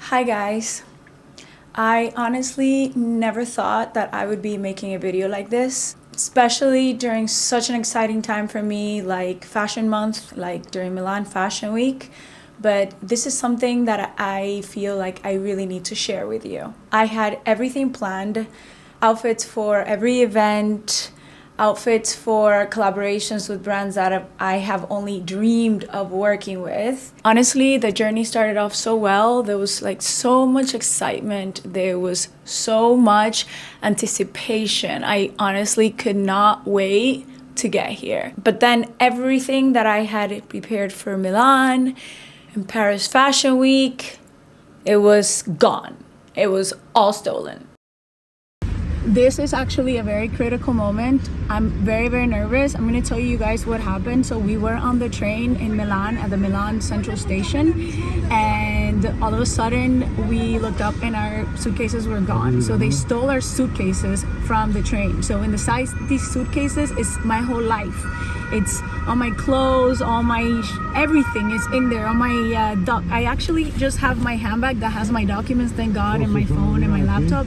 Hi guys. I honestly never thought that I would be making a video like this, especially during such an exciting time for me, like Fashion Month, like during Milan Fashion Week. But this is something that I feel like I really need to share with you. I had everything planned, outfits for every event, outfits for collaborations with brands that I have only dreamed of working with. Honestly, the journey started off so well. There was like so much excitement. There was so much anticipation. I honestly could not wait to get here. But then everything that I had prepared for Milan and Paris Fashion Week, it was gone. It was all stolen. This is actually a very critical moment. I'm very nervous. I'm going to tell you guys what happened. So we were on the train in Milan at the Milan Central Station, and all of a sudden we looked up and our suitcases were gone. So they stole our suitcases from the train. So in the size these suitcases is my whole life. It's all my clothes, all my everything is in there. All my I actually just have my handbag that has my documents, thank God, and my phone and my laptop.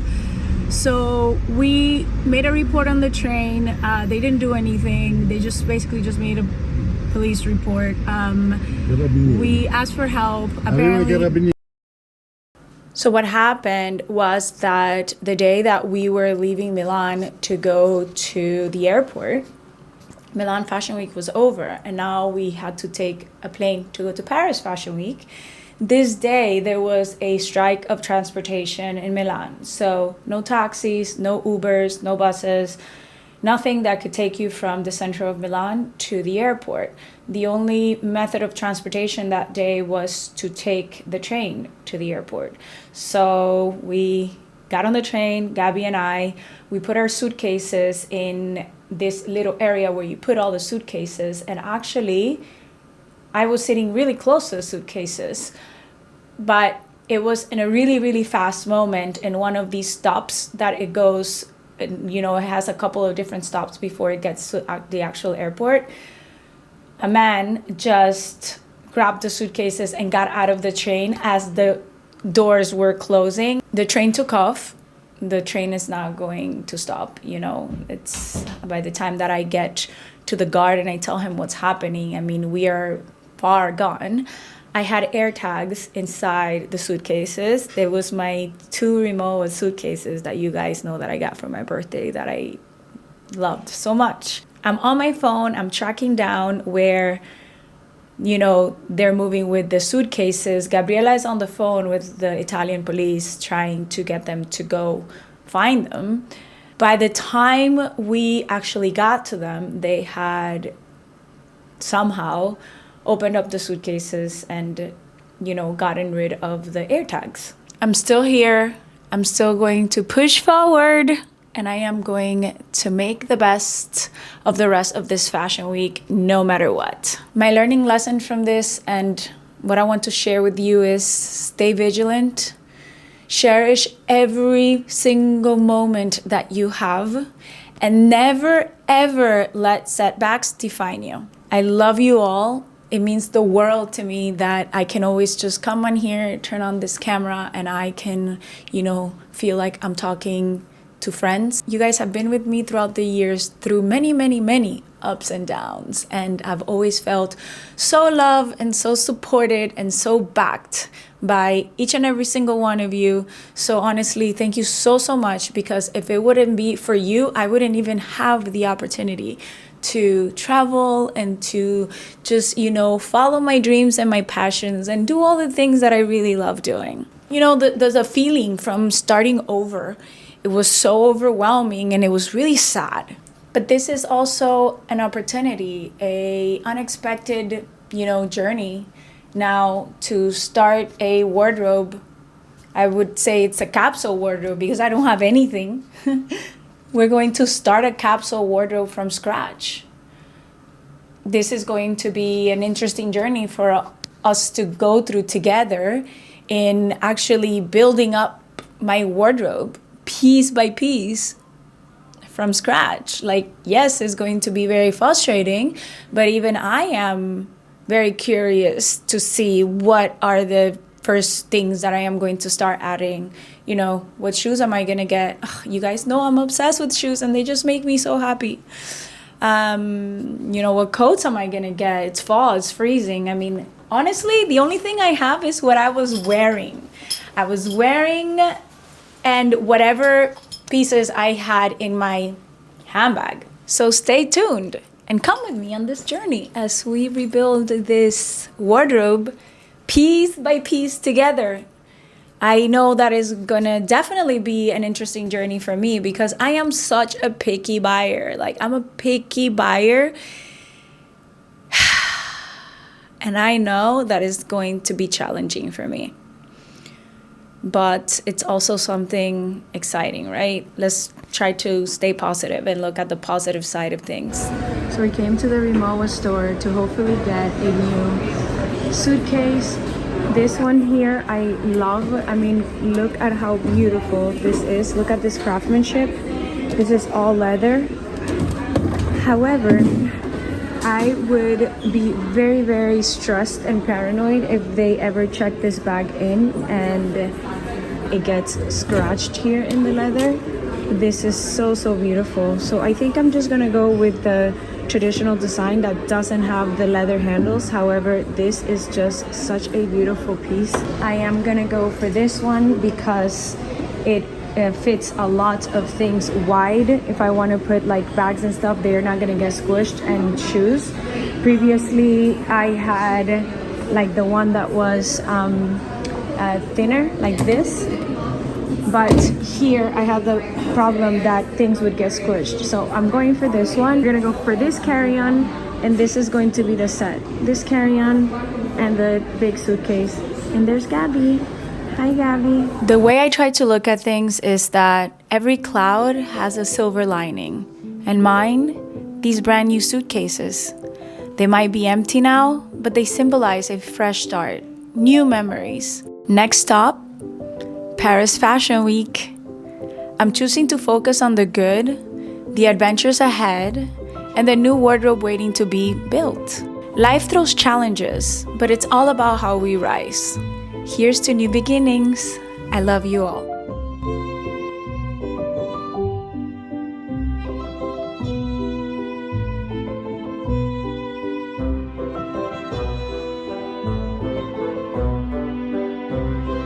So we made a report on the train. They didn't do anything. They just basically just made a police report. We asked for help. Apparently. So what happened was that the day that we were leaving Milan to go to the airport, Milan Fashion Week was over, and now we had to take a plane to go to Paris Fashion Week. This day, there was a strike of transportation in Milan. So no taxis, no Ubers, no buses, nothing that could take you from the center of Milan to the airport. The only method of transportation that day was to take the train to the airport. So we got on the train, Gabby and I, we put our suitcases in this little area where you put all the suitcases, and actually, I was sitting really close to the suitcases, but it was in a really fast moment in one of these stops that it goes, you know, it has a couple of different stops before it gets to the actual airport. A man just grabbed the suitcases and got out of the train as the doors were closing. The train took off. The train is not going to stop, you know. It's by the time that I get to the guard and I tell him what's happening, I mean, we are far gone. I had air tags inside the suitcases. There was my 2 remote suitcases that you guys know that I got for my birthday that I loved so much. I'm on my phone, I'm tracking down where, you know, they're moving with the suitcases. Gabriela is on the phone with the Italian police trying to get them to go find them. By the time we actually got to them, they had somehow opened up the suitcases and, you know, gotten rid of the air tags. I'm still here. I'm still going to push forward, and I am going to make the best of the rest of this fashion week, no matter what. My learning lesson from this and what I want to share with you is stay vigilant, cherish every single moment that you have, and never ever let setbacks define you. I love you all. It means the world to me that I can always just come on here, turn on this camera, and I can, you know, feel like I'm talking to friends. You guys have been with me throughout the years through many ups and downs, and I've always felt so loved and so supported and so backed by each and every single one of you. So honestly, thank you so much, because if it wouldn't be for you, I wouldn't even have the opportunity to travel and to just, you know, follow my dreams and my passions and do all the things that I really love doing. You know, there's a feeling from starting over. It was so overwhelming and it was really sad. But this is also an opportunity, a unexpected, you know, journey now to start a wardrobe. I would say it's a capsule wardrobe because I don't have anything. We're going to start a capsule wardrobe from scratch. This is going to be an interesting journey for us to go through together in actually building up my wardrobe piece by piece from scratch. Like, yes, it's going to be very frustrating, but even I am very curious to see what are the first things that I am going to start adding. You know, what shoes am I gonna get? Ugh, you guys know I'm obsessed with shoes and they just make me so happy. You know, what coats am I gonna get? It's fall, it's freezing. I mean, honestly, the only thing I have is what I was wearing. I was wearing and whatever pieces I had in my handbag. So stay tuned and come with me on this journey as we rebuild this wardrobe piece by piece together. I know that is gonna definitely be an interesting journey for me because I am such a picky buyer. Like, I'm a picky buyer. And I know that is going to be challenging for me. But it's also something exciting, right? Let's try to stay positive and look at the positive side of things. So we came to the Rimowa store to hopefully get a new suitcase. This one here I love. I mean, look at how beautiful this is. Look at this craftsmanship. This is all leather. However, I would be very, very stressed and paranoid if they ever check this bag in and it gets scratched here in the leather. This is so, so beautiful. So I think I'm just gonna go with the traditional design that doesn't have the leather handles. However, this is just such a beautiful piece. I am gonna go for this one because it fits a lot of things wide. If I want to put like bags and stuff, they're not gonna get squished, and shoes. Previously I had like the one that was thinner like this, but here I have the problem that things would get squished. So I'm going for this one. We're gonna go for this carry-on, and this is going to be the set. This carry-on and the big suitcase. And there's Gabby. Hi, Gabby. The way I try to look at things is that every cloud has a silver lining. And mine, these brand new suitcases. They might be empty now, but they symbolize a fresh start, new memories. Next stop, Paris Fashion Week. I'm choosing to focus on the good, the adventures ahead, and the new wardrobe waiting to be built. Life throws challenges, but it's all about how we rise. Here's to new beginnings. I love you all.